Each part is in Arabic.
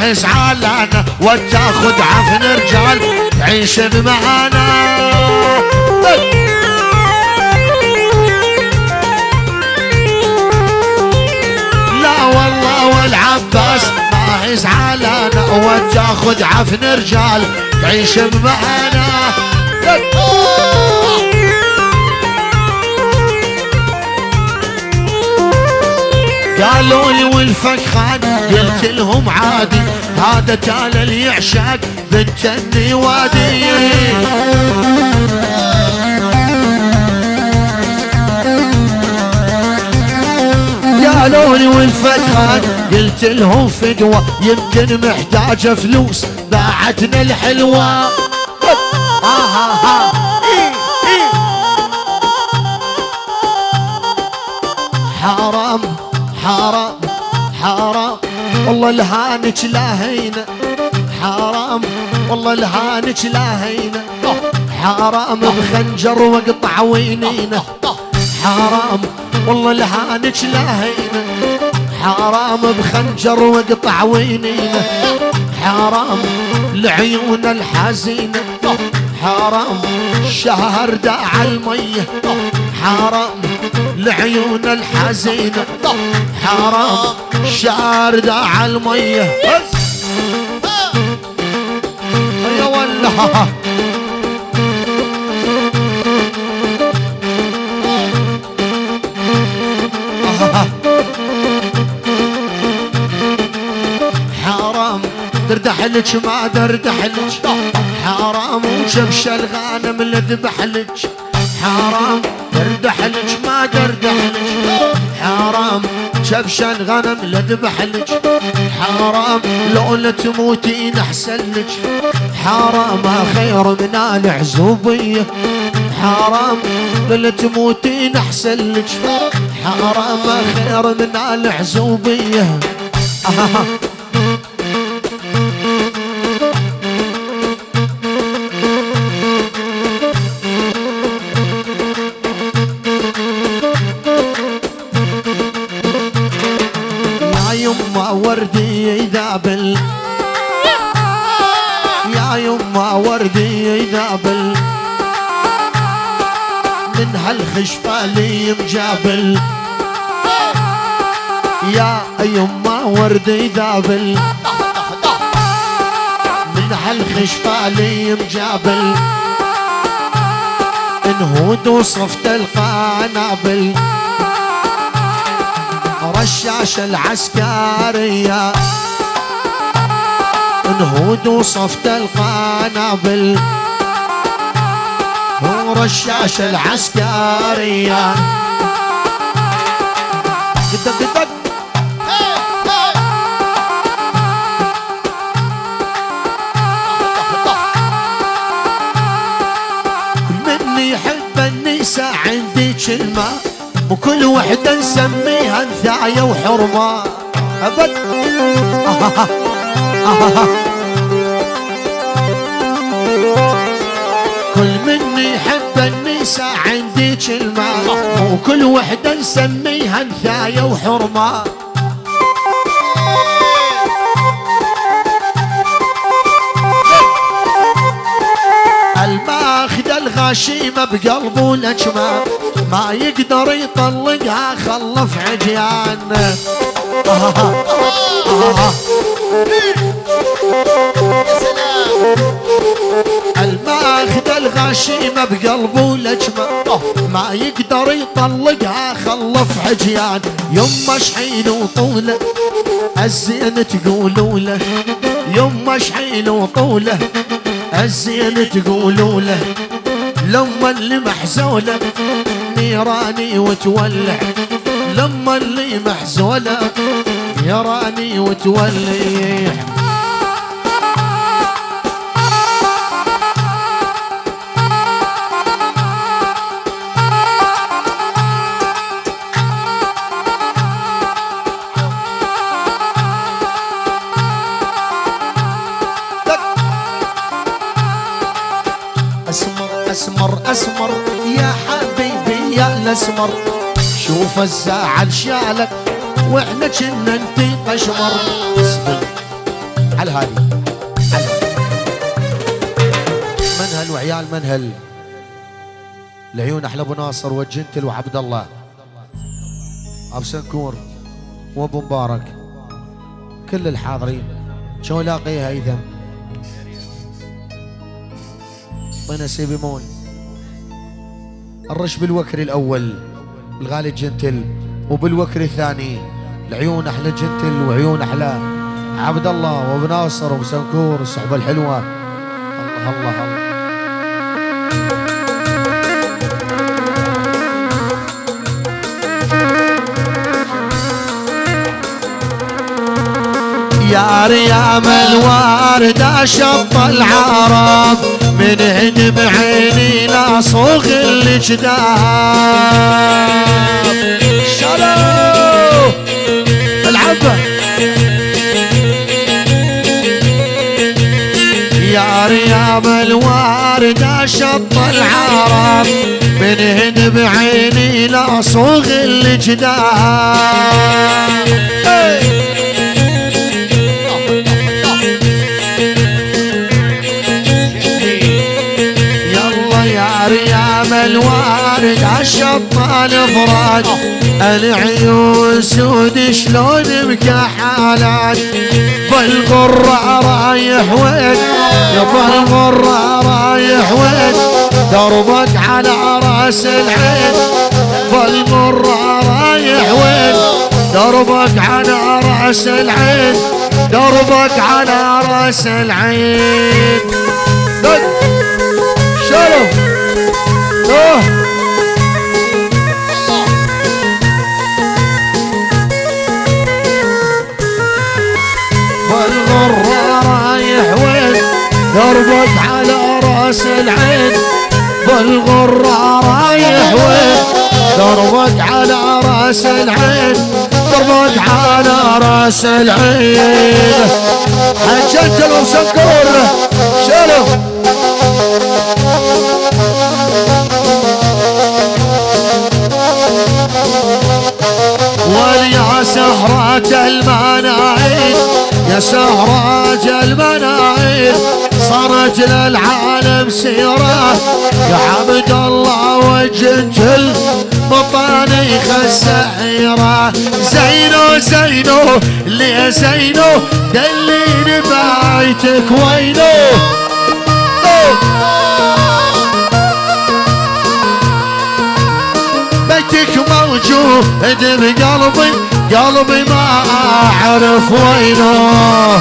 ما يزعلنا وتاخذ عفن رجال تعيش معانا. لا والله والعباس ما يزعلنا وتاخذ عفن رجال تعيش معانا. قالوا لي والفخان قلت لهم عادي هذا تال اللي يعشق بنت النوادي. قالوا لي والفخان قلت لهم فدوة يمكن محتاجة فلوس باعتنا الحلوة. حرام حرام حرام والله لهانك لاهينا. حرام والله لهانك لاهينا. حرام بخنجر واقطع وينينا. حرام والله لهانك لاهينا. حرام بخنجر واقطع وينينا. حرام لعيون الحزينة. حرام الشهر داع المية. حرام لعيون الحزينة. حرام الشهر داع المية. يا والله حرام دردحلك ما دردحلك. حرام وشبش الغانم اللي ذبحلك. حرام دردحلك ما دردحلك. حرام شبش الغنم اللي ذبحلك. حرام لو لا تموتين احسن لك. حرام خير من العزوبية. حرام لا تموتين احسن لك. حرام خير من العزوبية. وردي يذابل يا يما وردي يذابل من هالخشفة لي مجابل. يا يما وردي يذابل من هالخشفة لي مجابل. انهود وصفت القنابل. رشاش العسكرية انهود وصفت القنابل. رشاش العسكرية دق دق كل من يحب النساء عندي كلمة وكل وحدة نسميها انثاية وحرمة أبد. كل من يحب النساء عندي كلمة وكل وحدة نسميها انثاية وحرمة. الماخذ الغشيمة بقلبه لجمة ما يقدر يطلقها خلف عجيان. الماخذ الغشيمة بقلبه لجمة ما يقدر يطلقها خلف عجيان. يما شحيل وطوله الزين تقولوا له. يما شحيل وطوله الزين تقولوا له. لما اللي محزولة نيراني وتولع. لما اللي محزولة نيراني وتولع. أسمر أسمر يا حبيبي يا الأسمر. شوف الزعل شالك وإحنا كنا انتي قشمر. على هالي منهل وعيال منهل العيون احلى ابو ناصر والجنتل وعبد الله ابو سنكور وابو مبارك كل الحاضرين شو لاقيها ايثم طينا سيبيمون الرش بالوكر الاول الغالي الجنتل وبالوكر الثاني العيون احلى جنتل وعيون احلى عبد الله وابو ناصر وابو سنكور الصحبه الحلوه الله الله الله يا ريام الوردة شط العرب من هند بعيني لا صوغ الجداب شالو العبة يا ريام الوردة شط العرب من هند بعيني لا صوغ الجداب ريام الوارد عالشط الافراد العيون سود شلون مكحالات بالغرة رايح وين يا بالغرة رايح وين دربك على راس العين بالغرة رايح وين دربك على راس العين دربك على راس العين شالو بالغرة رايح وين دربك على راس العين بالغرة رايح وين دربك على راس العين دربك على راس العين حجنت المسكر شالو واليا سهرة المناعيد يا سهرة المناعيد صارت للعالم سيرة يا عبد الله والجنتل مطاني خسعيرة زينو زينو ليه زينو دليني بايتك وينو بيتك موجود بقلبي قلبي ما اعرف وينه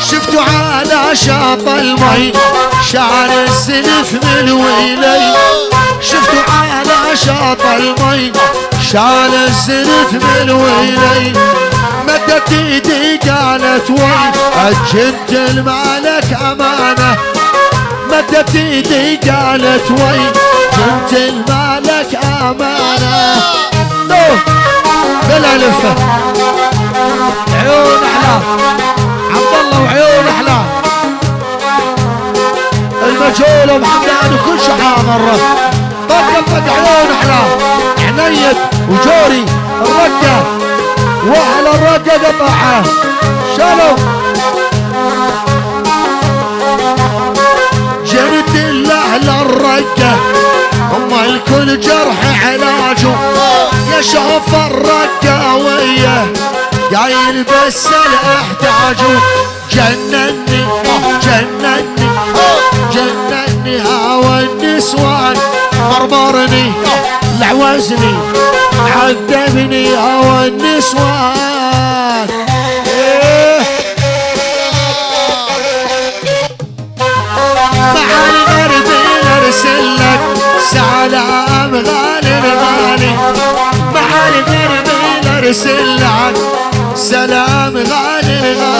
شفتوا على شاط المي شعر الزلف من ويلي شفتوا على شاط المي شعر الزلف من ويلي مدت ايدي قالت وي الجنتل مالك امانه مدت ايدي قالت وي جنتل مالك امانه بلا لفه عيون احلى عبد الله وعيون احلى المجهول ومحمدان وكل شي حاضر طق عيون احلى عنيد وجوري الرقه واهل الرقه قطعه شالو جرت الاهل الرقه هم الكل جرح علاجه يا شوف الرقه وياه قايل بس الاحتاجه جنني جنني جنني هوى النسوان مرمرني لعوزني عذبني هوى النسوان مع الغرب نرسل لك سلام غالي غالي مع الغرب نرسل لك سلام غالي غالي